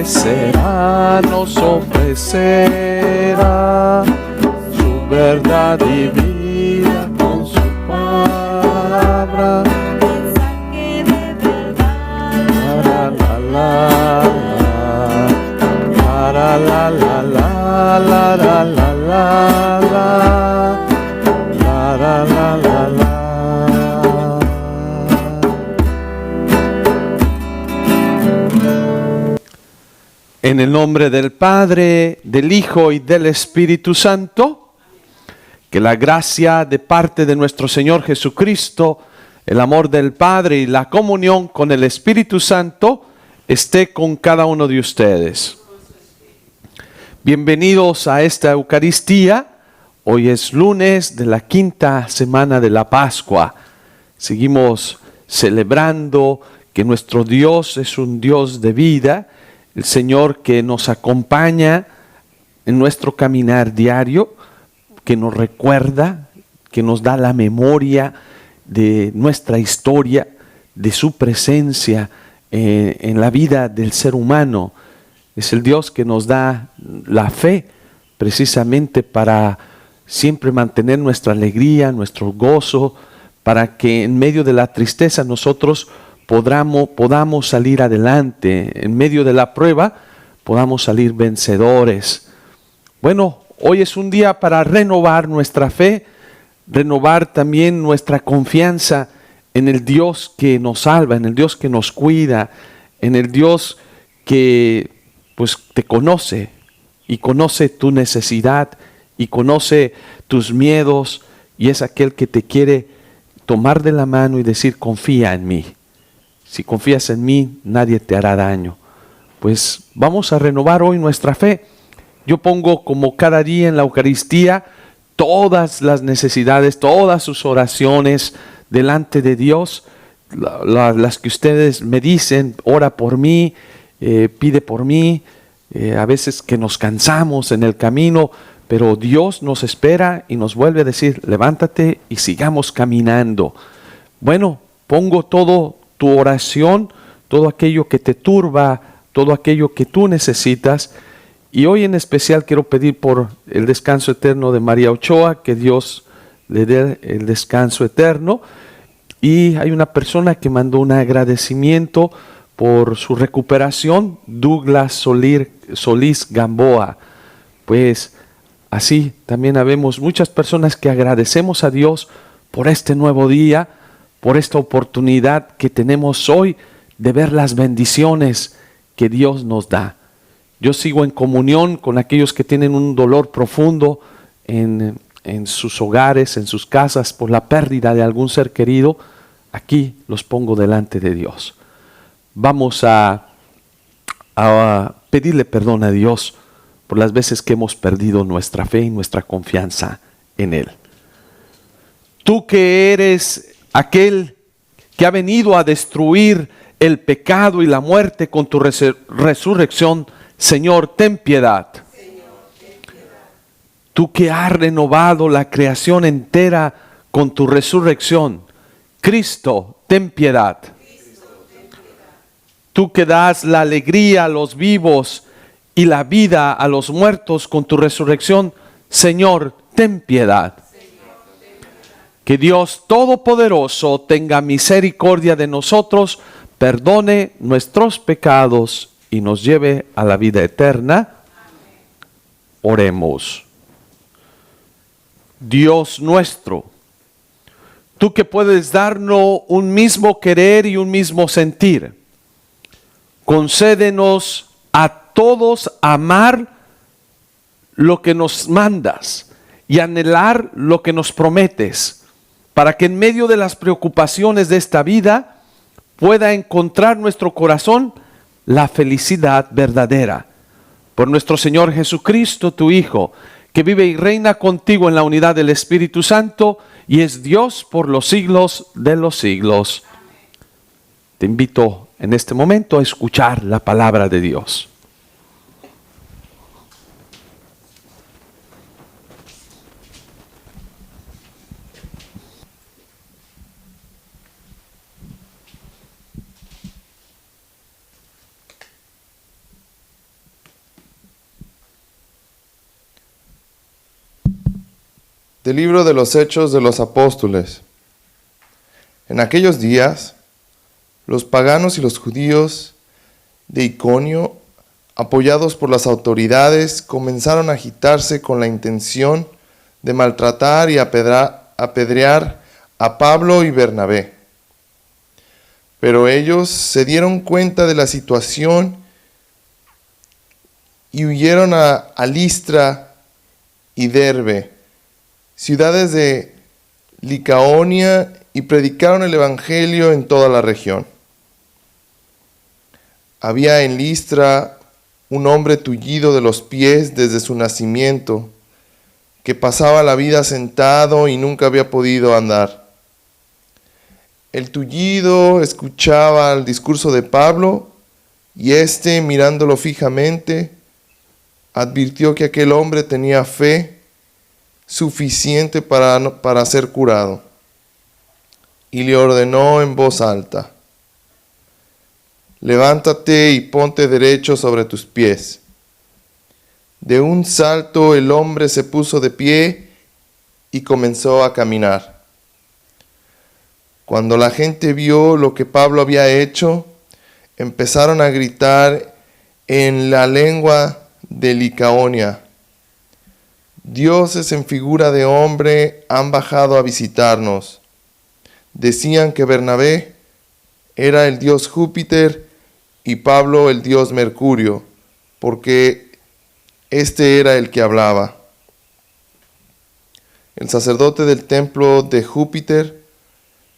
nos ofrecerá su verdad y vida con su palabra. Mensaje de verdad. La la la la la la la la la la la la la. En el nombre del Padre, del Hijo y del Espíritu Santo, que la gracia de parte de nuestro Señor Jesucristo, el amor del Padre y la comunión con el Espíritu Santo esté con cada uno de ustedes. Bienvenidos a esta Eucaristía. Hoy es lunes de la quinta semana de la Pascua. Seguimos celebrando que nuestro Dios es un Dios de vida, el Señor que nos acompaña en nuestro caminar diario, que nos recuerda, que nos da la memoria de nuestra historia, de su presencia en la vida del ser humano. Es el Dios que nos da la fe precisamente para siempre mantener nuestra alegría, nuestro gozo, para que en medio de la tristeza nosotros podamos salir adelante, en medio de la prueba podamos salir vencedores. Bueno, hoy es un día para renovar nuestra fe, renovar también nuestra confianza en el Dios que nos salva, en el Dios que nos cuida, en el Dios que pues te conoce y conoce tu necesidad y conoce tus miedos, y es aquel que te quiere tomar de la mano y decir: confía en mí. Si confías en mí, nadie te hará daño. Pues vamos a renovar hoy nuestra fe. Yo pongo, como cada día en la Eucaristía, todas las necesidades, todas sus oraciones delante de Dios, las que ustedes me dicen: ora por mí, pide por mí. A veces que nos cansamos en el camino, pero Dios nos espera y nos vuelve a decir: levántate y sigamos caminando. Bueno, pongo todo tu oración, todo aquello que te turba, todo aquello que tú necesitas. Y hoy en especial quiero pedir por el descanso eterno de María Ochoa, que Dios le dé el descanso eterno. Y hay una persona que mandó un agradecimiento por su recuperación, Douglas Solís Gamboa. Pues así también habemos muchas personas que agradecemos a Dios por este nuevo día, por esta oportunidad que tenemos hoy de ver las bendiciones que Dios nos da. Yo sigo en comunión con aquellos que tienen un dolor profundo en sus hogares, en sus casas, por la pérdida de algún ser querido. Aquí los pongo delante de Dios. Vamos a pedirle perdón a Dios por las veces que hemos perdido nuestra fe y nuestra confianza en Él. Tú que eres aquel que ha venido a destruir el pecado y la muerte con tu resurrección, Señor, ten piedad. Tú que has renovado la creación entera con tu resurrección, Cristo, ten piedad. Tú que das la alegría a los vivos y la vida a los muertos con tu resurrección, Señor, ten piedad. Que Dios Todopoderoso tenga misericordia de nosotros, perdone nuestros pecados y nos lleve a la vida eterna. Oremos. Dios nuestro, tú que puedes darnos un mismo querer y un mismo sentir, concédenos a todos amar lo que nos mandas y anhelar lo que nos prometes, para que en medio de las preocupaciones de esta vida pueda encontrar nuestro corazón la felicidad verdadera. Por nuestro Señor Jesucristo, tu Hijo, que vive y reina contigo en la unidad del Espíritu Santo y es Dios por los siglos de los siglos. Te invito en este momento a escuchar la palabra de Dios. Del libro de los Hechos de los Apóstoles. En aquellos días, los paganos y los judíos de Iconio, apoyados por las autoridades, comenzaron a agitarse con la intención de maltratar y apedrear a Pablo y Bernabé. Pero ellos se dieron cuenta de la situación y huyeron a Listra y Derbe, ciudades de Licaonia, y predicaron el evangelio en toda la región. Había en Listra un hombre tullido de los pies desde su nacimiento, que pasaba la vida sentado y nunca había podido andar. El tullido escuchaba el discurso de Pablo, y éste, mirándolo fijamente, advirtió que aquel hombre tenía fe suficiente para ser curado, y le ordenó en voz alta: levántate y ponte derecho sobre tus pies. De un salto el hombre se puso de pie y comenzó a caminar. Cuando la gente vio lo que Pablo había hecho, empezaron a gritar en la lengua de Licaonia: dioses en figura de hombre han bajado a visitarnos. Decían que Bernabé era el dios Júpiter y Pablo el dios Mercurio, porque este era el que hablaba. El sacerdote del templo de Júpiter,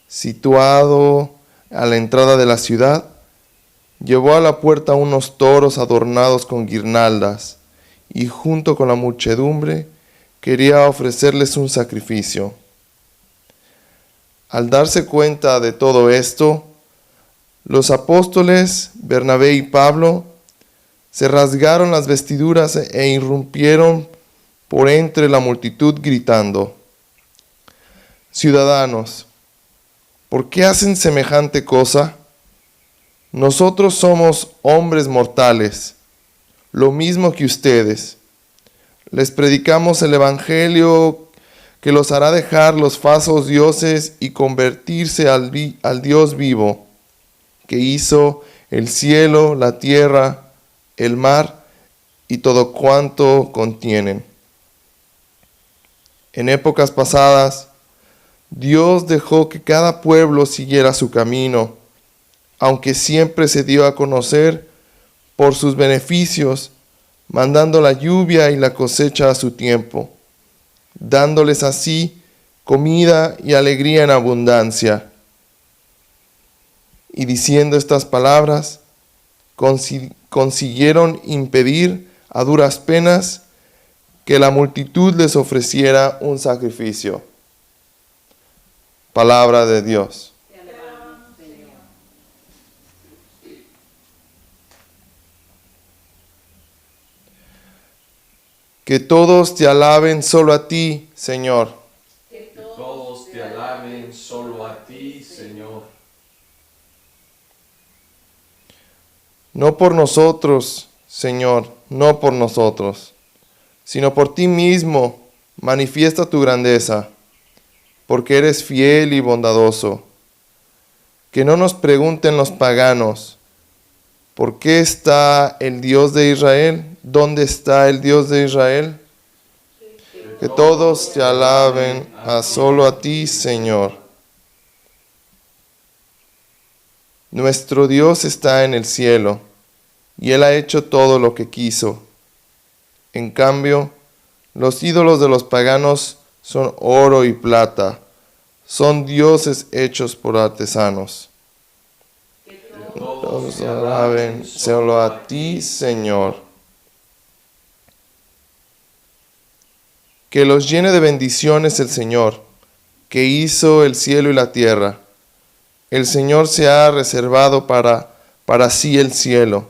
situado a la entrada de la ciudad, llevó a la puerta unos toros adornados con guirnaldas, y junto con la muchedumbre quería ofrecerles un sacrificio. Al darse cuenta de todo esto, los apóstoles Bernabé y Pablo se rasgaron las vestiduras e irrumpieron por entre la multitud gritando: ciudadanos, ¿por qué hacen semejante cosa? Nosotros somos hombres mortales, lo mismo que ustedes. Les predicamos el evangelio que los hará dejar los falsos dioses y convertirse al Dios vivo, que hizo el cielo, la tierra, el mar y todo cuanto contienen. En épocas pasadas, Dios dejó que cada pueblo siguiera su camino, aunque siempre se dio a conocer por sus beneficios, mandando la lluvia y la cosecha a su tiempo, dándoles así comida y alegría en abundancia. Y diciendo estas palabras, consiguieron impedir a duras penas que la multitud les ofreciera un sacrificio. Palabra de Dios. Que todos te alaben solo a ti, Señor. Que todos te alaben solo a ti, Señor. No por nosotros, Señor, no por nosotros, sino por ti mismo manifiesta tu grandeza, porque eres fiel y bondadoso. Que no nos pregunten los paganos: ¿por qué está el Dios de Israel? ¿Dónde está el Dios de Israel? Que todos te alaben solo a ti, Señor. Nuestro Dios está en el cielo, y Él ha hecho todo lo que quiso. En cambio, los ídolos de los paganos son oro y plata, son dioses hechos por artesanos. Que todos te alaben solo a ti, Señor. Que los llene de bendiciones el Señor, que hizo el cielo y la tierra. El Señor se ha reservado para sí el cielo,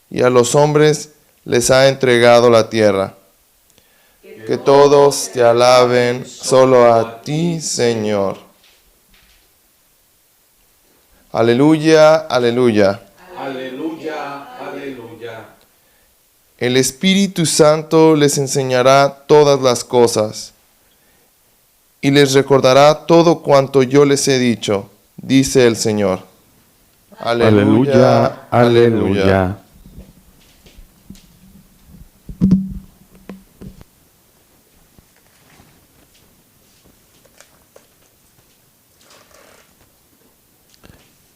y a los hombres les ha entregado la tierra. Que todos te alaben solo a ti, Señor. Aleluya, aleluya. Aleluya, aleluya. El Espíritu Santo les enseñará todas las cosas y les recordará todo cuanto yo les he dicho, dice el Señor. Aleluya, aleluya.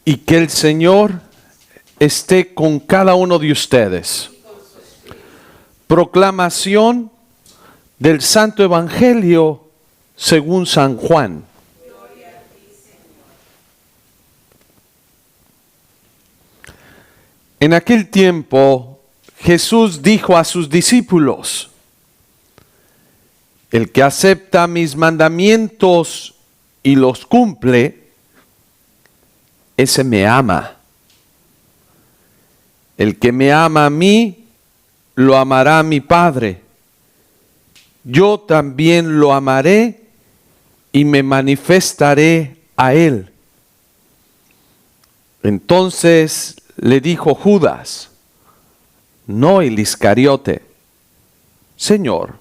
Y que el Señor esté con cada uno de ustedes. Proclamación del Santo Evangelio según San Juan. En aquel tiempo Jesús dijo a sus discípulos: el que acepta mis mandamientos y los cumple, ese me ama. El que me ama a mí, lo amará mi Padre. Yo también lo amaré y me manifestaré a él. Entonces le dijo Judas, no el Iscariote: Señor,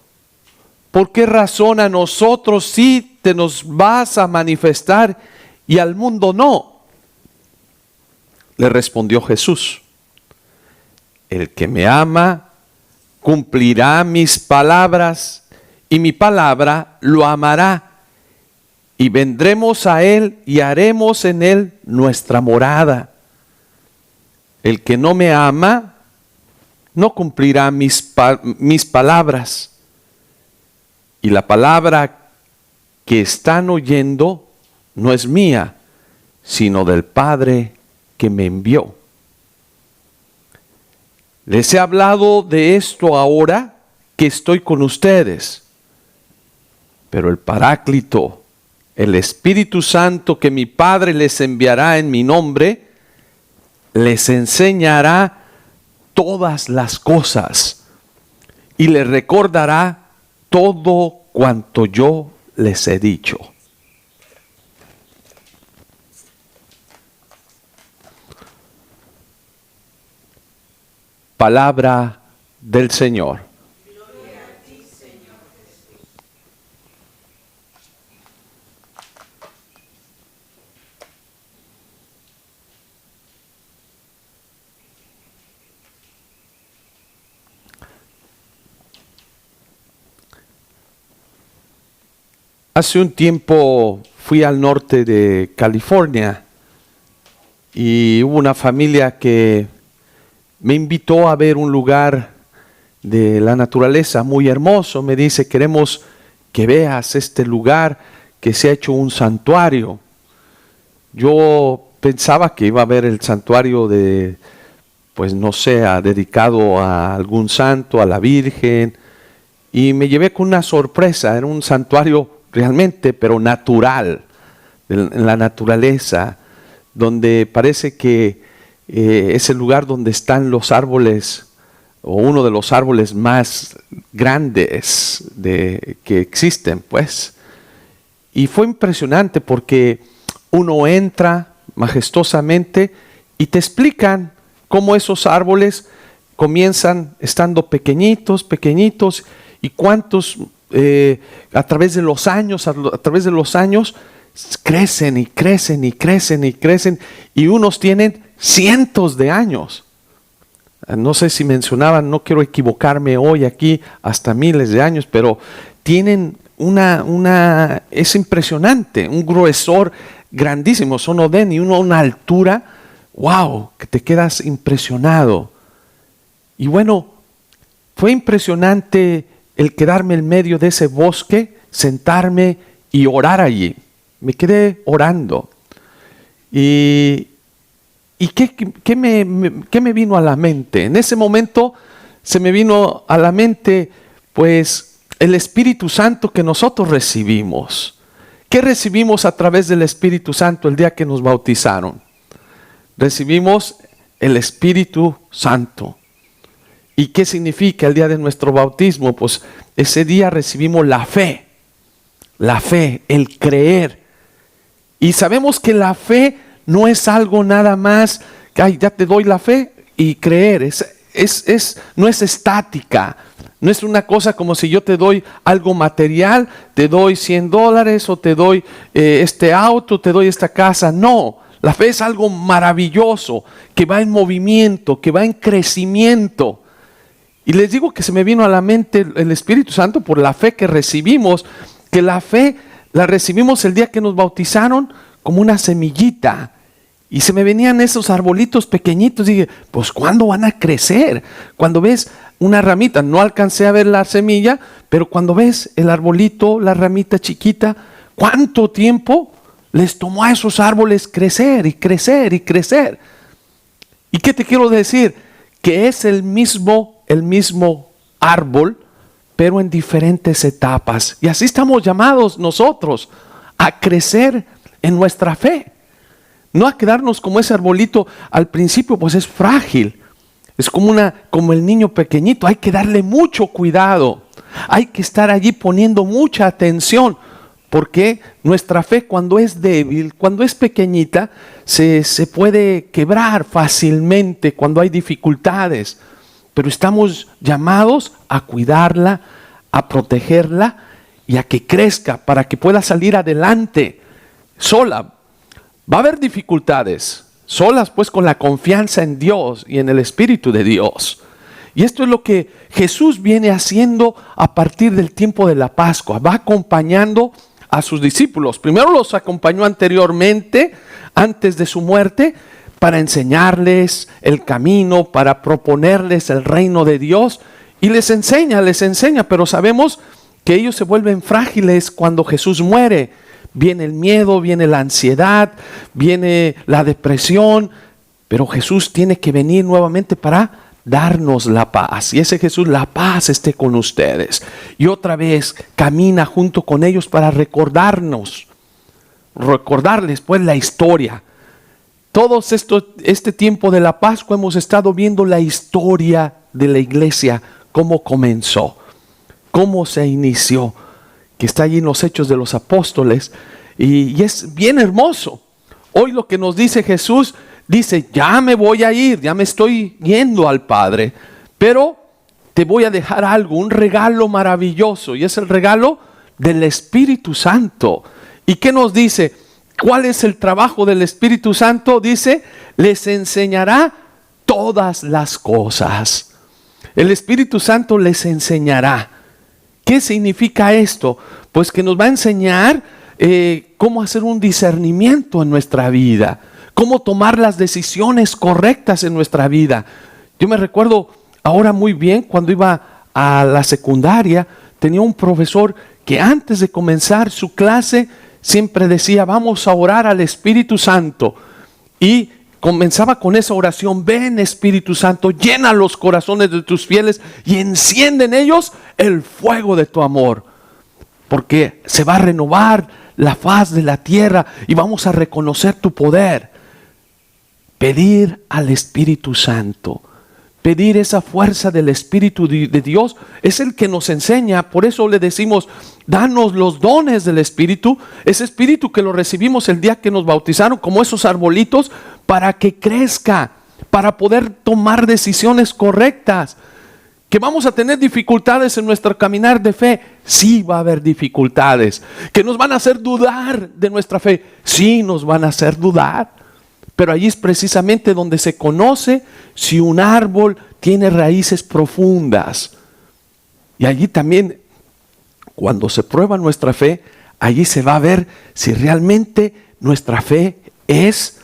¿por qué razón a nosotros sí te nos vas a manifestar y al mundo no? Le respondió Jesús: el que me ama cumplirá mis palabras, y mi palabra lo amará, y vendremos a él y haremos en él nuestra morada. El que no me ama no cumplirá mis palabras, y la palabra que están oyendo no es mía, sino del Padre que me envió. Les he hablado de esto ahora que estoy con ustedes, pero el Paráclito, el Espíritu Santo que mi Padre les enviará en mi nombre, les enseñará todas las cosas y les recordará todo cuanto yo les he dicho. Palabra del Señor. Gloria a ti, Señor Jesús. Hace un tiempo fui al norte de California y hubo una familia que me invitó a ver un lugar de la naturaleza muy hermoso. Me dice: queremos que veas este lugar que se ha hecho un santuario. Yo pensaba que iba a ver el santuario de, pues no sé, dedicado a algún santo, a la Virgen, y me llevé con una sorpresa. Era un santuario realmente, pero natural, en la naturaleza, donde parece que es el lugar donde están los árboles, o uno de los árboles más grandes que existen, pues. Y fue impresionante porque uno entra majestuosamente y te explican cómo esos árboles comienzan estando pequeñitos, y cuántos a través de los años, crecen y crecen y crecen y crecen, y unos tienen cientos de años. No sé si mencionaban, no quiero equivocarme hoy aquí, hasta miles de años, pero tienen es impresionante, un gruesor grandísimo, son oden y una altura, wow, que te quedas impresionado. Y bueno, fue impresionante el quedarme en medio de ese bosque, sentarme y orar allí. Me quedé orando. ¿Y qué me vino a la mente? En ese momento se me vino a la mente, pues, el Espíritu Santo que nosotros recibimos. ¿Qué recibimos a través del Espíritu Santo el día que nos bautizaron? Recibimos el Espíritu Santo. ¿Y qué significa el día de nuestro bautismo? Pues ese día recibimos la fe, el creer. Y sabemos que la fe no es algo nada más que, ay, ya te doy la fe y creer. no es estática. No es una cosa como si yo te doy algo material, te doy $100 o te doy este auto, te doy esta casa. No, la fe es algo maravilloso, que va en movimiento, que va en crecimiento. Y les digo que se me vino a la mente el Espíritu Santo por la fe que recibimos, que la fe la recibimos el día que nos bautizaron como una semillita. Y se me venían esos arbolitos pequeñitos y dije, pues ¿cuándo van a crecer? Cuando ves una ramita, no alcancé a ver la semilla, pero cuando ves el arbolito, la ramita chiquita, ¿cuánto tiempo les tomó a esos árboles crecer y crecer y crecer? ¿Y qué te quiero decir? Que es el mismo árbol, pero en diferentes etapas. Y así estamos llamados nosotros a crecer en nuestra fe. No a quedarnos como ese arbolito al principio, pues es frágil. Es como el niño pequeñito. Hay que darle mucho cuidado. Hay que estar allí poniendo mucha atención. Porque nuestra fe, cuando es débil, cuando es pequeñita, se puede quebrar fácilmente cuando hay dificultades. Pero estamos llamados a cuidarla, a protegerla y a que crezca para que pueda salir adelante sola. Va a haber dificultades, solas pues con la confianza en Dios y en el Espíritu de Dios. Y esto es lo que Jesús viene haciendo a partir del tiempo de la Pascua. Va acompañando a sus discípulos. Primero los acompañó anteriormente, antes de su muerte, para enseñarles el camino, para proponerles el reino de Dios. Y les enseña, pero sabemos que ellos se vuelven frágiles cuando Jesús muere. Viene el miedo, viene la ansiedad, viene la depresión, pero Jesús tiene que venir nuevamente para darnos la paz. Y ese Jesús, la paz esté con ustedes. Y otra vez camina junto con ellos para recordarles pues la historia. Este tiempo de la Pascua hemos estado viendo la historia de la iglesia, cómo comenzó, cómo se inició, que está allí en los Hechos de los Apóstoles, y es bien hermoso. Hoy lo que nos dice Jesús, dice, ya me voy a ir, ya me estoy yendo al Padre, pero te voy a dejar algo, un regalo maravilloso, y es el regalo del Espíritu Santo. ¿Y qué nos dice? ¿Cuál es el trabajo del Espíritu Santo? Dice, les enseñará todas las cosas. El Espíritu Santo les enseñará. ¿Qué significa esto? Pues que nos va a enseñar cómo hacer un discernimiento en nuestra vida, cómo tomar las decisiones correctas en nuestra vida. Yo me recuerdo ahora muy bien cuando iba a la secundaria, tenía un profesor que antes de comenzar su clase siempre decía, vamos a orar al Espíritu Santo. Y comenzaba con esa oración, ven Espíritu Santo, llena los corazones de tus fieles y enciende en ellos el fuego de tu amor. Porque se va a renovar la faz de la tierra y vamos a reconocer tu poder. Pedir al Espíritu Santo, pedir esa fuerza del Espíritu de Dios, es el que nos enseña. Por eso le decimos, danos los dones del Espíritu, ese Espíritu que lo recibimos el día que nos bautizaron, como esos arbolitos, para que crezca, para poder tomar decisiones correctas. Que vamos a tener dificultades en nuestro caminar de fe, sí va a haber dificultades. Que nos van a hacer dudar de nuestra fe, sí nos van a hacer dudar. Pero allí es precisamente donde se conoce si un árbol tiene raíces profundas. Y allí también, cuando se prueba nuestra fe, allí se va a ver si realmente nuestra fe es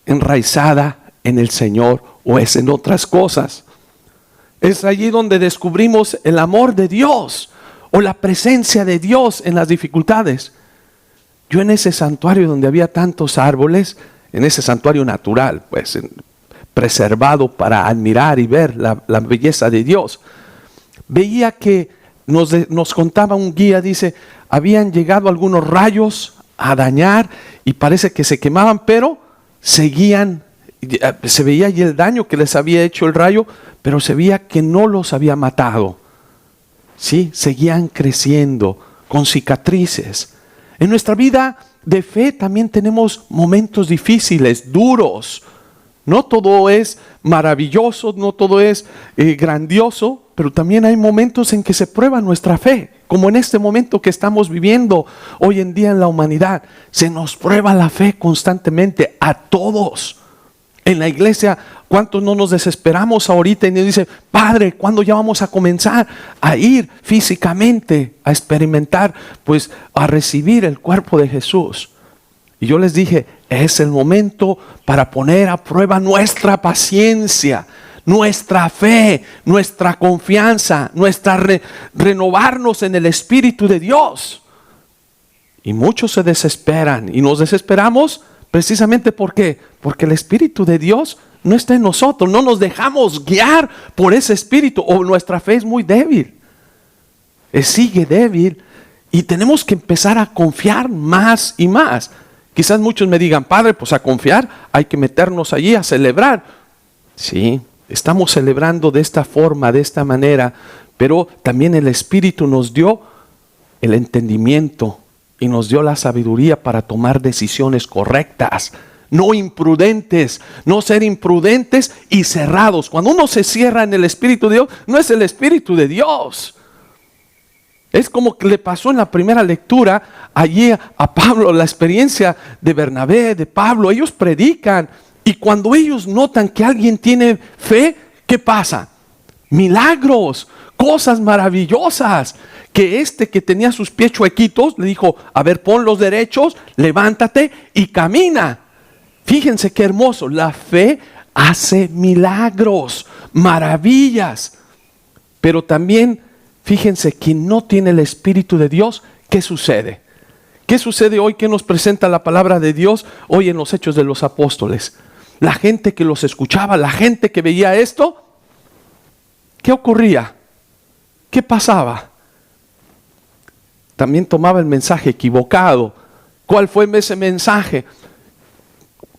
enraizada en el Señor o es en otras cosas. Es allí donde descubrimos el amor de Dios o la presencia de Dios en las dificultades. Yo en ese santuario donde había tantos árboles, en ese santuario natural, pues preservado para admirar y ver la belleza de Dios, veía que nos contaba un guía, dice, habían llegado algunos rayos a dañar y parece que se quemaban, pero seguían, se veía allí el daño que les había hecho el rayo, pero se veía que no los había matado. Sí, seguían creciendo con cicatrices. En nuestra vida de fe también tenemos momentos difíciles, duros, No todo es maravilloso, no todo es grandioso, pero también hay momentos en que se prueba nuestra fe, como en este momento que estamos viviendo hoy en día en la humanidad. Se nos prueba la fe constantemente a todos. En la iglesia, ¿cuántos no nos desesperamos ahorita y nos dicen, Padre, ¿cuándo ya vamos a comenzar a ir físicamente a experimentar, pues a recibir el cuerpo de Jesús? Y yo les dije, es el momento para poner a prueba nuestra paciencia, nuestra fe, nuestra confianza, renovarnos en el Espíritu de Dios. Y muchos se desesperan y nos desesperamos precisamente ¿por qué? Porque el Espíritu de Dios no está en nosotros, no nos dejamos guiar por ese Espíritu, o nuestra fe es muy débil, sigue débil, y tenemos que empezar a confiar más y más. Quizás muchos me digan, Padre, pues a confiar hay que meternos allí a celebrar. Sí, estamos celebrando de esta forma, de esta manera, pero también el Espíritu nos dio el entendimiento y nos dio la sabiduría para tomar decisiones correctas, no imprudentes, no ser imprudentes y cerrados. Cuando uno se cierra en el Espíritu de Dios, no es el Espíritu de Dios. Es como que le pasó en la primera lectura allí a Pablo, la experiencia de Bernabé, de Pablo. Ellos predican y cuando ellos notan que alguien tiene fe, ¿qué pasa? Milagros, cosas maravillosas. Que que tenía sus pies chuequitos, le dijo, a ver, pon los derechos, levántate y camina. Fíjense qué hermoso, la fe hace milagros, maravillas. Pero también, fíjense, quien no tiene el Espíritu de Dios, ¿qué sucede? ¿Qué sucede hoy? ¿Qué nos presenta la palabra de Dios hoy en los Hechos de los Apóstoles? La gente que los escuchaba, la gente que veía esto, ¿qué ocurría? ¿Qué pasaba? También tomaba el mensaje equivocado. ¿Cuál fue ese mensaje?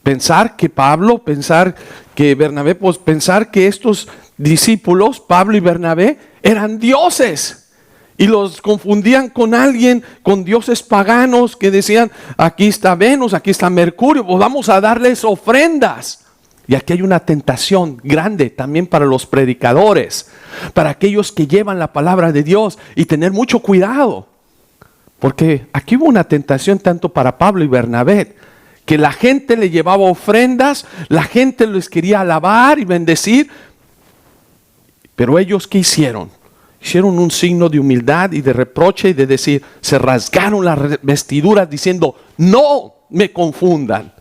Pensar que Pablo, pensar que Bernabé, pues pensar que estos discípulos, Pablo y Bernabé, eran dioses. Y los confundían con alguien, con dioses paganos que decían, aquí está Venus, aquí está Mercurio, pues vamos a darles ofrendas. Y aquí hay una tentación grande también para los predicadores, para aquellos que llevan la palabra de Dios, y tener mucho cuidado. Porque aquí hubo una tentación tanto para Pablo y Bernabé, que la gente le llevaba ofrendas, la gente les quería alabar y bendecir, pero ellos ¿qué hicieron? Hicieron un signo de humildad y de reproche y de decir, se rasgaron las vestiduras diciendo, no me confundan.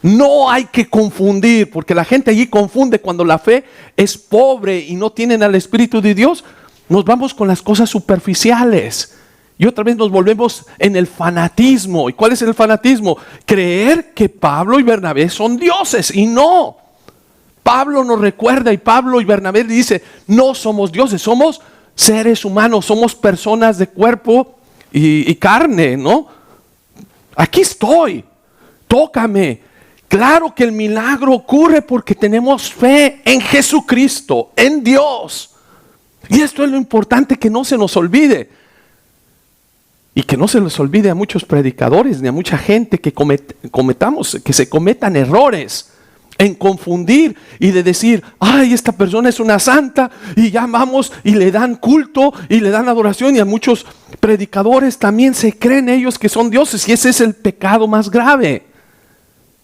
No hay que confundir, porque la gente allí confunde cuando la fe es pobre y no tienen al Espíritu de Dios. Nos vamos con las cosas superficiales. Y otra vez nos volvemos en el fanatismo. ¿Y cuál es el fanatismo? Creer que Pablo y Bernabé son dioses. Y no. Pablo nos recuerda y Pablo y Bernabé dice, no somos dioses, somos seres humanos, somos personas de cuerpo y carne, ¿no? Aquí estoy, tócame. Claro que el milagro ocurre porque tenemos fe en Jesucristo, en Dios. Y esto es lo importante, que no se nos olvide. Y que no se les olvide a muchos predicadores ni a mucha gente que que se cometan errores en confundir y de decir, ay, esta persona es una santa, y ya vamos y le dan culto y le dan adoración, y a muchos predicadores también se creen ellos que son dioses, y ese es el pecado más grave.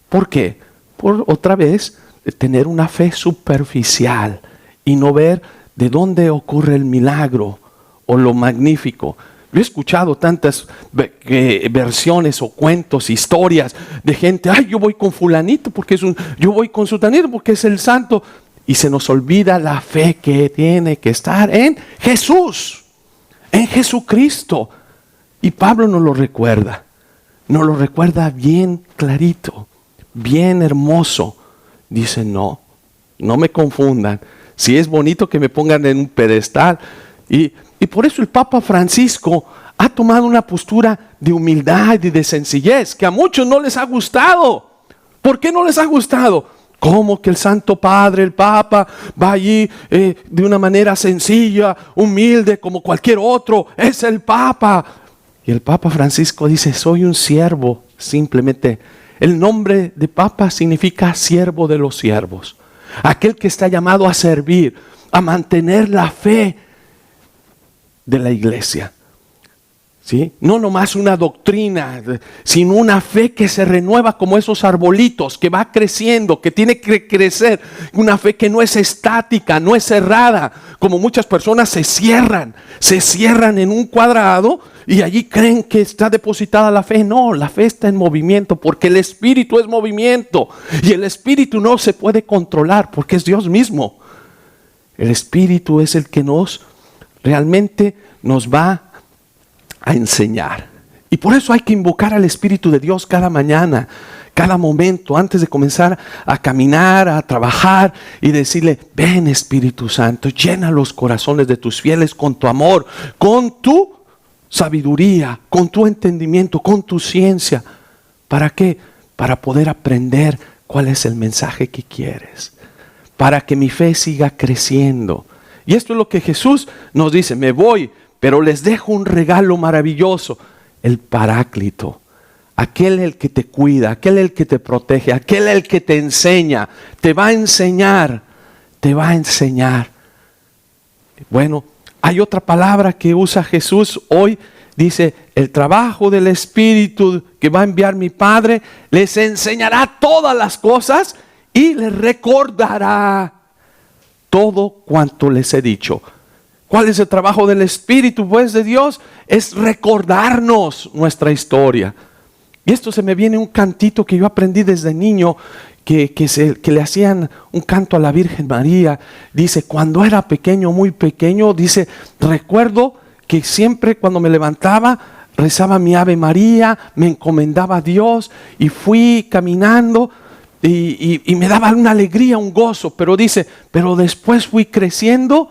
¿Por qué? Por otra vez tener una fe superficial y no ver de dónde ocurre el milagro o lo magnífico. Yo he escuchado tantas versiones o cuentos, historias de gente, ay, yo voy con fulanito porque yo voy con sutanito porque es el santo. Y se nos olvida la fe que tiene que estar en Jesús, en Jesucristo. Y Pablo nos lo recuerda bien clarito, bien hermoso. Dice, no me confundan. Si es bonito que me pongan en un pedestal. Y por eso el Papa Francisco ha tomado una postura de humildad y de sencillez que a muchos no les ha gustado. ¿Por qué no les ha gustado? ¿Cómo que el Santo Padre, el Papa, va allí de una manera sencilla, humilde, como cualquier otro? Es el Papa. Y el Papa Francisco dice, soy un siervo simplemente El nombre de Papa significa siervo de los siervos. Aquel que está llamado a servir, a mantener la fe de la iglesia. ¿Sí? No nomás una doctrina, sino una fe que se renueva como esos arbolitos, que va creciendo, que tiene que crecer. Una fe que no es estática, no es cerrada, como muchas personas se cierran en un cuadrado y allí creen que está depositada la fe. No, la fe está en movimiento, porque el Espíritu es movimiento y el Espíritu no se puede controlar porque es Dios mismo. El Espíritu es el que realmente nos va a enseñar. Y por eso hay que invocar al Espíritu de Dios cada mañana, cada momento, antes de comenzar a caminar, a trabajar y decirle: ven Espíritu Santo, llena los corazones de tus fieles con tu amor, con tu sabiduría, con tu entendimiento, con tu ciencia. ¿Para qué? Para poder aprender cuál es el mensaje que quieres, para que mi fe siga creciendo. Y esto es lo que Jesús nos dice: me voy, pero les dejo un regalo maravilloso, el Paráclito. Aquel el que te cuida, aquel el que te protege, aquel el que te enseña, te va a enseñar, te va a enseñar. Bueno, hay otra palabra que usa Jesús hoy, dice: el trabajo del Espíritu que va a enviar mi Padre les enseñará todas las cosas y les recordará todo cuanto les he dicho. ¿Cuál es el trabajo del Espíritu, pues, de Dios? Es recordarnos nuestra historia. Y esto se me viene un cantito que yo aprendí desde niño, que le hacían un canto a la Virgen María. Dice: cuando era pequeño, muy pequeño, dice, recuerdo que siempre cuando me levantaba, rezaba mi Ave María, me encomendaba a Dios y fui caminando y me daba una alegría, un gozo. Pero dice, pero después fui creciendo,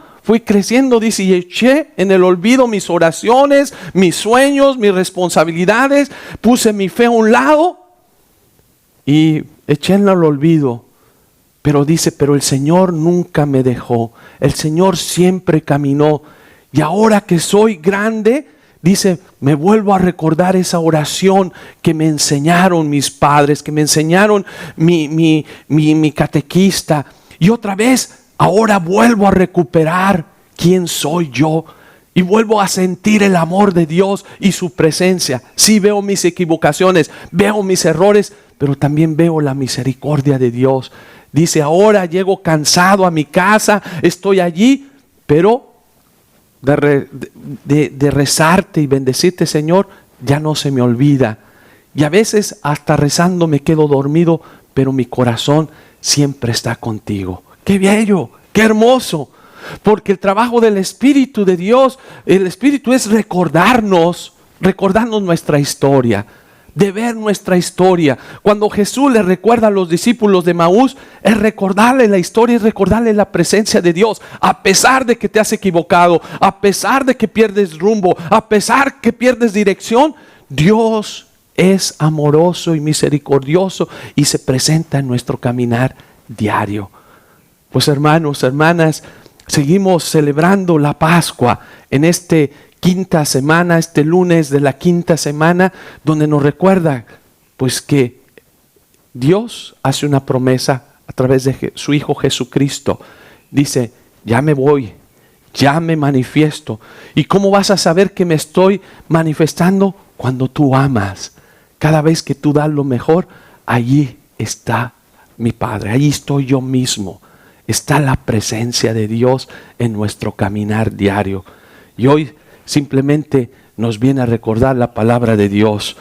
dice, y eché en el olvido mis oraciones, mis sueños, mis responsabilidades, puse mi fe a un lado y eché en el olvido. Pero dice, pero el Señor nunca me dejó, el Señor siempre caminó. Y ahora que soy grande, dice, me vuelvo a recordar esa oración que me enseñaron mis padres, que me enseñaron mi catequista. Y otra vez, ahora vuelvo a recuperar quién soy yo y vuelvo a sentir el amor de Dios y su presencia. Sí, veo mis equivocaciones, veo mis errores, pero también veo la misericordia de Dios. Dice, ahora llego cansado a mi casa, estoy allí, pero de rezarte y bendecirte, Señor, ya no se me olvida. Y a veces hasta rezando me quedo dormido, pero mi corazón siempre está contigo. ¡Qué bello! ¡Qué hermoso! Porque el trabajo del Espíritu de Dios, el Espíritu es recordarnos nuestra historia, de ver nuestra historia. Cuando Jesús le recuerda a los discípulos de Maús, es recordarle la historia, es recordarle la presencia de Dios. A pesar de que te has equivocado, a pesar de que pierdes rumbo, a pesar que pierdes dirección, Dios es amoroso y misericordioso y se presenta en nuestro caminar diario. Pues hermanos, hermanas, seguimos celebrando la Pascua en este quinta semana, este lunes de la quinta semana, donde nos recuerda pues que Dios hace una promesa a través de su Hijo Jesucristo. Dice, ya me voy, ya me manifiesto. ¿Y cómo vas a saber que me estoy manifestando? Cuando tú amas. Cada vez que tú das lo mejor, allí está mi Padre, allí estoy yo mismo. Está la presencia de Dios en nuestro caminar diario. Y hoy simplemente nos viene a recordar la palabra de Dios.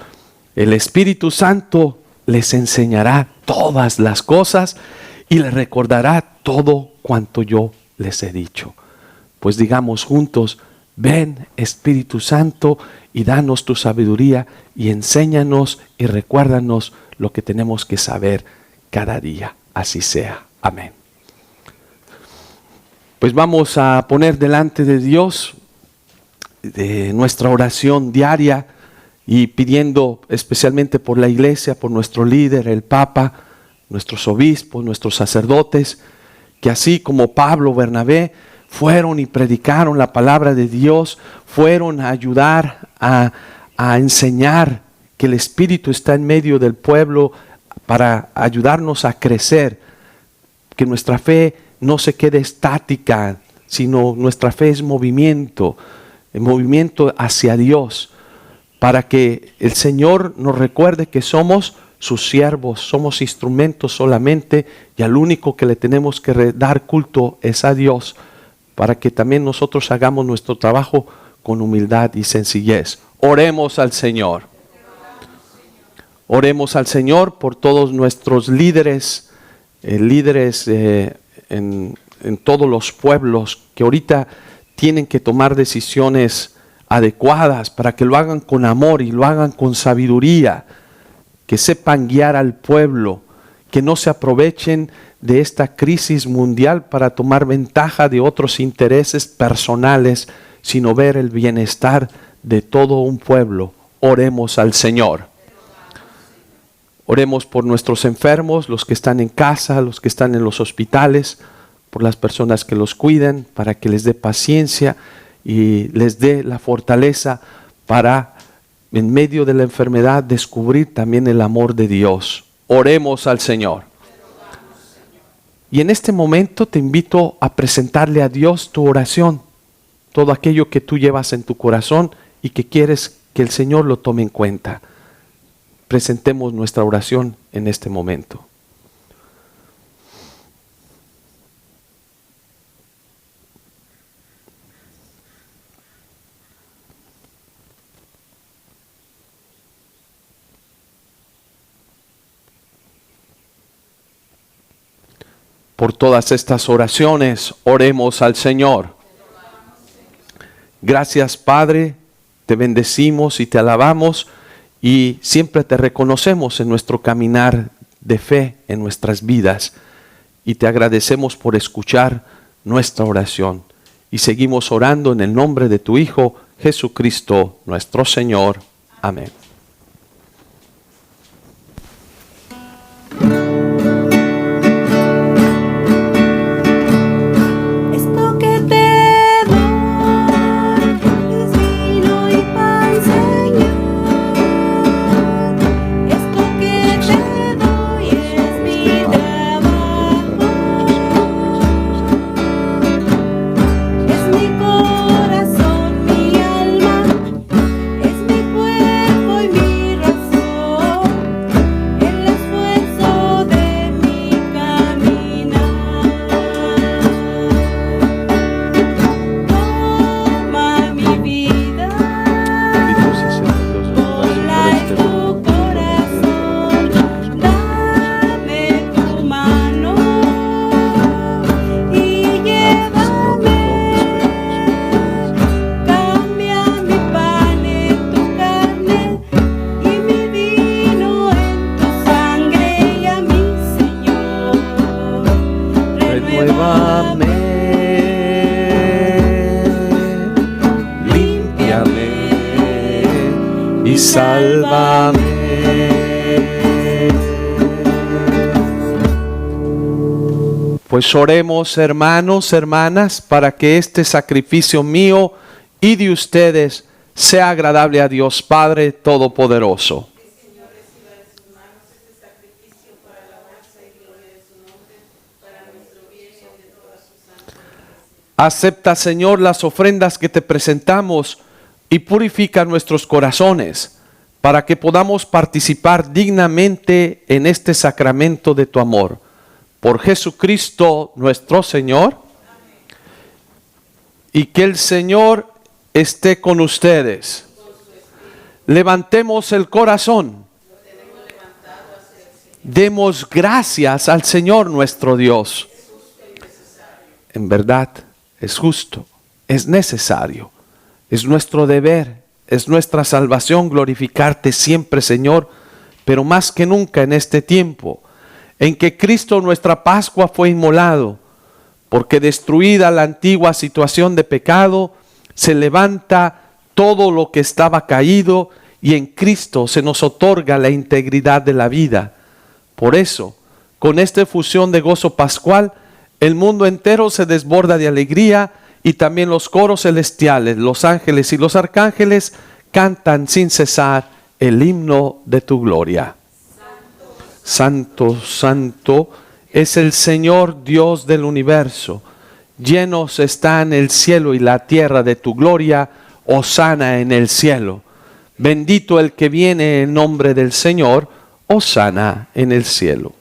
El Espíritu Santo les enseñará todas las cosas y les recordará todo cuanto yo les he dicho. Pues digamos juntos, ven Espíritu Santo y danos tu sabiduría y enséñanos y recuérdanos lo que tenemos que saber cada día. Así sea. Amén. Pues vamos a poner delante de Dios de nuestra oración diaria y pidiendo especialmente por la iglesia, por nuestro líder, el Papa, nuestros obispos, nuestros sacerdotes, que así como Pablo, Bernabé, fueron y predicaron la palabra de Dios, fueron a ayudar a enseñar que el Espíritu está en medio del pueblo, para ayudarnos a crecer, que nuestra fe no se quede estática, sino nuestra fe es movimiento, el movimiento hacia Dios, para que el Señor nos recuerde que somos sus siervos, somos instrumentos solamente y al único que le tenemos que dar culto es a Dios, para que también nosotros hagamos nuestro trabajo con humildad y sencillez. Oremos al Señor. Oremos al Señor por todos nuestros líderes, en todos los pueblos que ahorita tienen que tomar decisiones adecuadas para que lo hagan con amor y lo hagan con sabiduría, que sepan guiar al pueblo, que no se aprovechen de esta crisis mundial para tomar ventaja de otros intereses personales, sino ver el bienestar de todo un pueblo. Oremos al Señor. Oremos por nuestros enfermos, los que están en casa, los que están en los hospitales, por las personas que los cuidan, para que les dé paciencia y les dé la fortaleza para, en medio de la enfermedad, descubrir también el amor de Dios. Oremos al Señor. Y en este momento te invito a presentarle a Dios tu oración, todo aquello que tú llevas en tu corazón y que quieres que el Señor lo tome en cuenta. Presentemos nuestra oración en este momento. Por todas estas oraciones, oremos al Señor. Gracias, Padre, te bendecimos y te alabamos y siempre te reconocemos en nuestro caminar de fe en nuestras vidas. Y te agradecemos por escuchar nuestra oración. Y seguimos orando en el nombre de tu Hijo, Jesucristo, nuestro Señor. Amén. Sálvame. Pues oremos, hermanos, hermanas, para que este sacrificio mío y de ustedes sea agradable a Dios Padre Todopoderoso. Acepta, Señor, las ofrendas que te presentamos y purifica nuestros corazones para que podamos participar dignamente en este sacramento de tu amor. Por Jesucristo nuestro Señor. Amén. Y que el Señor esté con ustedes. Levantemos el corazón. Demos gracias al Señor nuestro Dios. En verdad, es justo, es necesario. Es nuestro deber, es nuestra salvación glorificarte siempre, Señor, pero más que nunca en este tiempo, en que Cristo nuestra Pascua fue inmolado, porque destruida la antigua situación de pecado, se levanta todo lo que estaba caído y en Cristo se nos otorga la integridad de la vida. Por eso, con esta efusión de gozo pascual, el mundo entero se desborda de alegría. Y también los coros celestiales, los ángeles y los arcángeles cantan sin cesar el himno de tu gloria. Santo, santo es el Señor Dios del universo. Llenos están el cielo y la tierra de tu gloria. Hosana en el cielo. Bendito el que viene en nombre del Señor. Hosana en el cielo.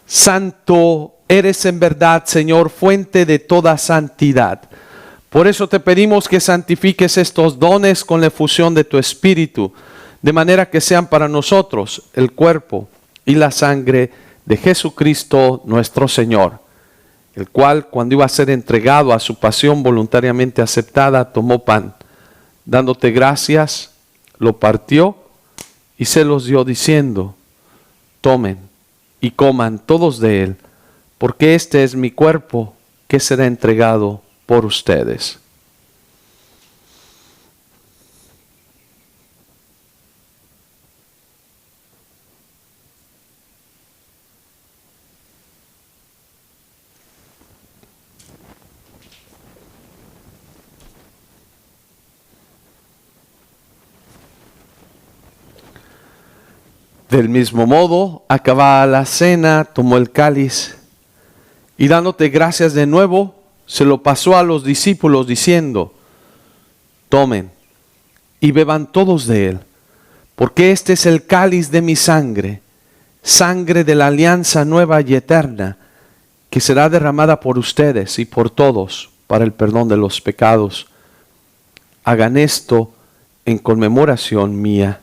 Santo eres en verdad, Señor, fuente de toda santidad. Por eso te pedimos que santifiques estos dones con la efusión de tu Espíritu, de manera que sean para nosotros el cuerpo y la sangre de Jesucristo nuestro Señor, el cual, cuando iba a ser entregado a su pasión voluntariamente aceptada, tomó pan, dándote gracias, lo partió y se los dio diciendo: tomen y coman todos de él, porque este es mi cuerpo que será entregado por ustedes. Del mismo modo, acabada la cena, tomó el cáliz y dándote gracias de nuevo, se lo pasó a los discípulos diciendo: tomen y beban todos de él, porque este es el cáliz de mi sangre, sangre de la alianza nueva y eterna, que será derramada por ustedes y por todos para el perdón de los pecados. Hagan esto en conmemoración mía.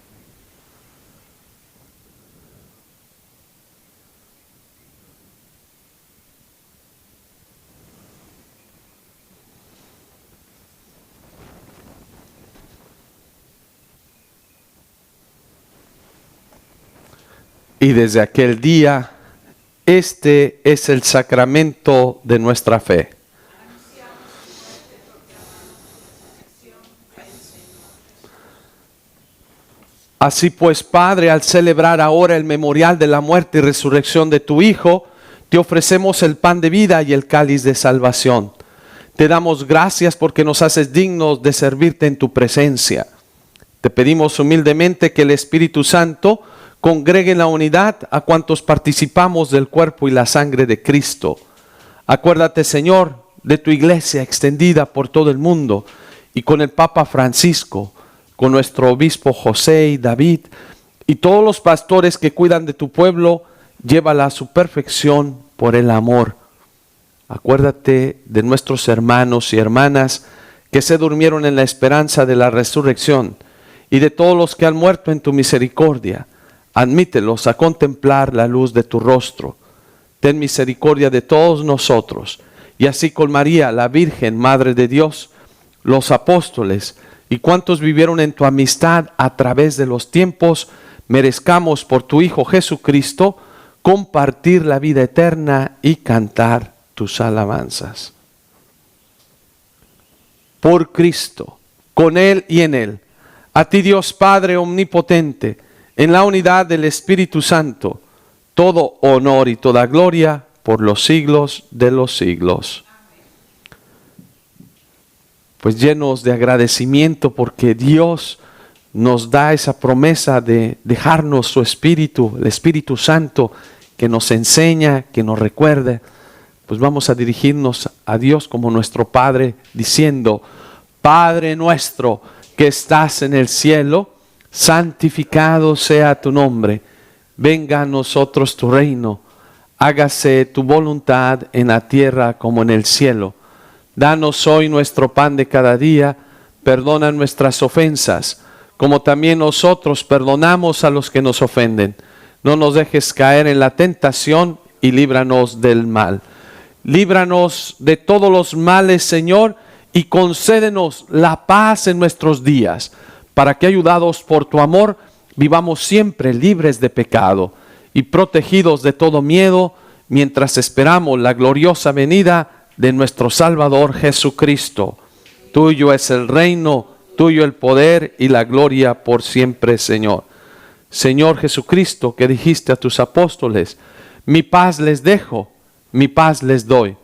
Y desde aquel día, este es el sacramento de nuestra fe. Así pues, Padre, al celebrar ahora el memorial de la muerte y resurrección de tu Hijo, te ofrecemos el pan de vida y el cáliz de salvación. Te damos gracias porque nos haces dignos de servirte en tu presencia. Te pedimos humildemente que el Espíritu Santo congregue en la unidad a cuantos participamos del cuerpo y la sangre de Cristo. Acuérdate, Señor, de tu iglesia extendida por todo el mundo y con el Papa Francisco, con nuestro obispo José y David y todos los pastores que cuidan de tu pueblo, llévala a su perfección por el amor. Acuérdate de nuestros hermanos y hermanas que se durmieron en la esperanza de la resurrección y de todos los que han muerto en tu misericordia. Admítelos a contemplar la luz de tu rostro. Ten misericordia de todos nosotros, y así con María, la Virgen, Madre de Dios, los apóstoles y cuantos vivieron en tu amistad a través de los tiempos, merezcamos por tu Hijo Jesucristo compartir la vida eterna y cantar tus alabanzas. Por Cristo, con Él y en Él, a ti Dios Padre omnipotente, en la unidad del Espíritu Santo, todo honor y toda gloria por los siglos de los siglos. Pues llenos de agradecimiento porque Dios nos da esa promesa de dejarnos su Espíritu, el Espíritu Santo, que nos enseña, que nos recuerde, pues vamos a dirigirnos a Dios como nuestro Padre, diciendo: Padre nuestro que estás en el cielo, santificado sea tu nombre, venga a nosotros tu reino, hágase tu voluntad en la tierra como en el cielo. Danos hoy nuestro pan de cada día, perdona nuestras ofensas, como también nosotros perdonamos a los que nos ofenden. No nos dejes caer en la tentación y líbranos del mal. Líbranos de todos los males, Señor, y concédenos la paz en nuestros días, para que, ayudados por tu amor, vivamos siempre libres de pecado y protegidos de todo miedo, mientras esperamos la gloriosa venida de nuestro Salvador Jesucristo. Tuyo es el reino, tuyo el poder y la gloria por siempre, Señor. Señor Jesucristo, que dijiste a tus apóstoles: mi paz les dejo, mi paz les doy.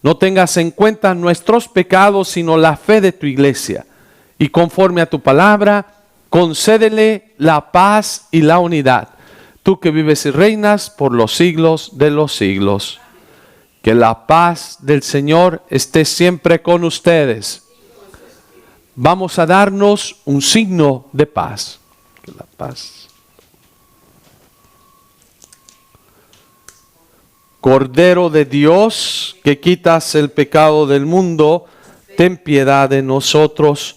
No tengas en cuenta nuestros pecados, sino la fe de tu iglesia. Y conforme a tu palabra, concédele la paz y la unidad. tú que vives y reinas por los siglos de los siglos. Que la paz del Señor esté siempre con ustedes. Vamos a darnos un signo de paz. Que la paz. Cordero de Dios, que quitas el pecado del mundo, ten piedad de nosotros.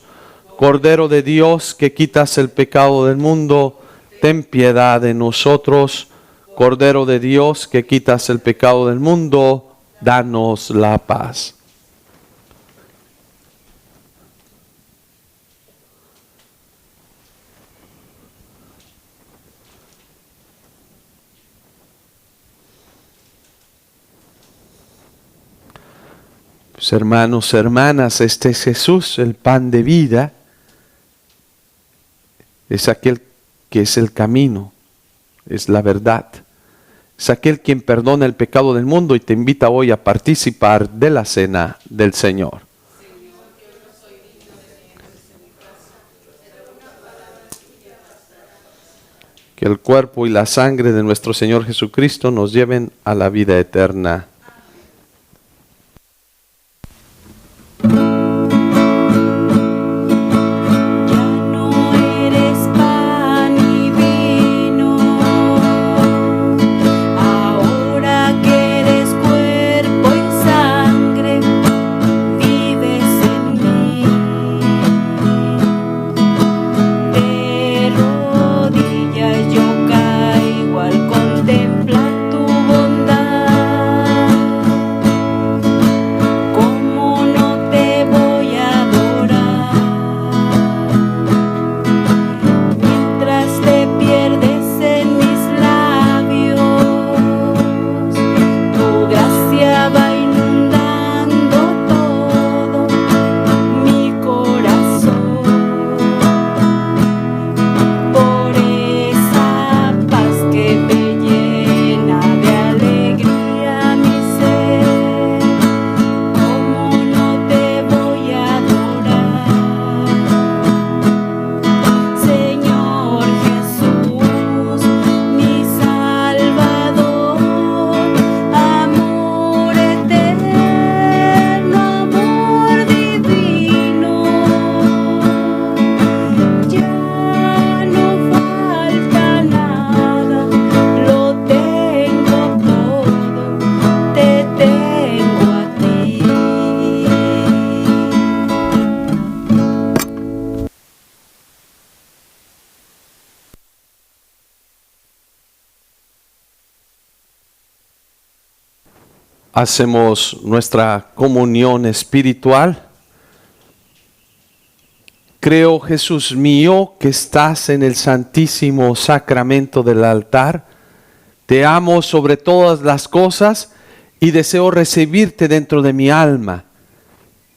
Cordero de Dios, que quitas el pecado del mundo, ten piedad de nosotros. Cordero de Dios, que quitas el pecado del mundo, danos la paz. Pues hermanos, hermanas, este es Jesús, el pan de vida. Es aquel que es el camino, es la verdad. Es aquel quien perdona el pecado del mundo y te invita hoy a participar de la cena del Señor. Que el cuerpo y la sangre de nuestro Señor Jesucristo nos lleven a la vida eterna. Hacemos nuestra comunión espiritual. Creo, Jesús mío, que estás en el santísimo sacramento del altar. Te amo sobre todas las cosas y deseo recibirte dentro de mi alma.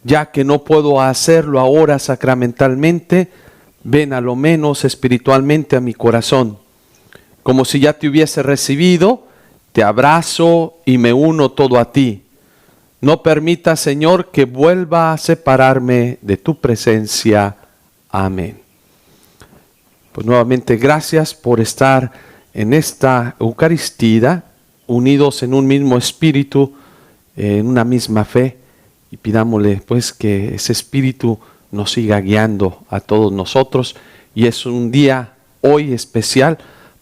Ya que no puedo hacerlo ahora sacramentalmente, ven a lo menos espiritualmente a mi corazón. Como si ya te hubiese recibido, te abrazo y me uno todo a ti. No permita, Señor, que vuelva a separarme de tu presencia. Amén. Pues nuevamente gracias por estar en esta Eucaristía, unidos en un mismo espíritu, en una misma fe, y pidámosle pues que ese espíritu nos siga guiando a todos nosotros. Y es un día hoy especial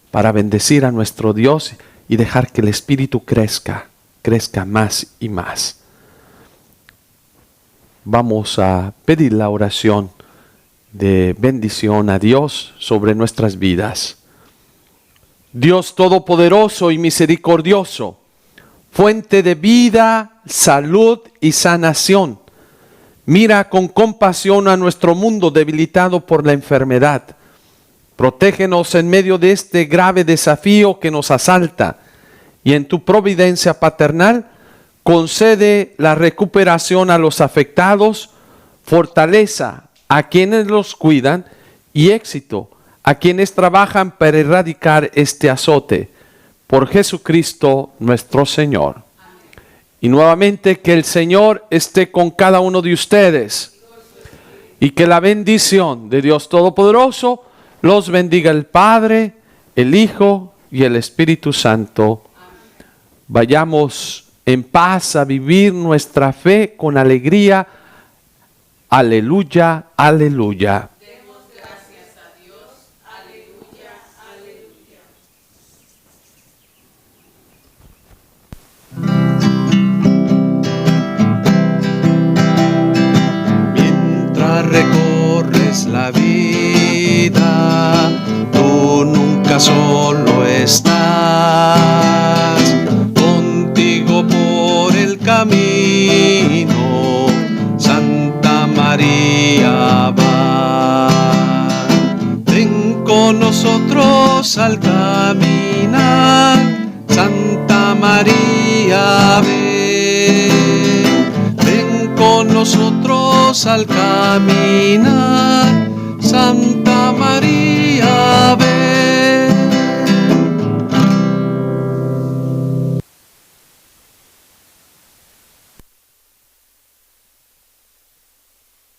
para bendecir a nuestro Dios y dejar que el Espíritu crezca más y más. Vamos a pedir la oración de bendición a Dios sobre nuestras vidas. Dios Todopoderoso y Misericordioso, fuente de vida, salud y sanación, mira con compasión a nuestro mundo debilitado por la enfermedad. Protégenos en medio de este grave desafío que nos asalta y en tu providencia paternal concede la recuperación a los afectados, fortaleza a quienes los cuidan y éxito a quienes trabajan para erradicar este azote. Por Jesucristo nuestro Señor. Y nuevamente que el Señor esté con cada uno de ustedes y que la bendición de Dios Todopoderoso los bendiga el Padre, el Hijo y el Espíritu Santo. Vayamos en paz a vivir nuestra fe con alegría. Aleluya, aleluya. Demos gracias a Dios. Aleluya, aleluya. Mientras recorres la vida, tú nunca solo estás. Contigo por el camino, Santa María va. Ven con nosotros al caminar, Santa María ven. Ven con nosotros al caminar, Santa María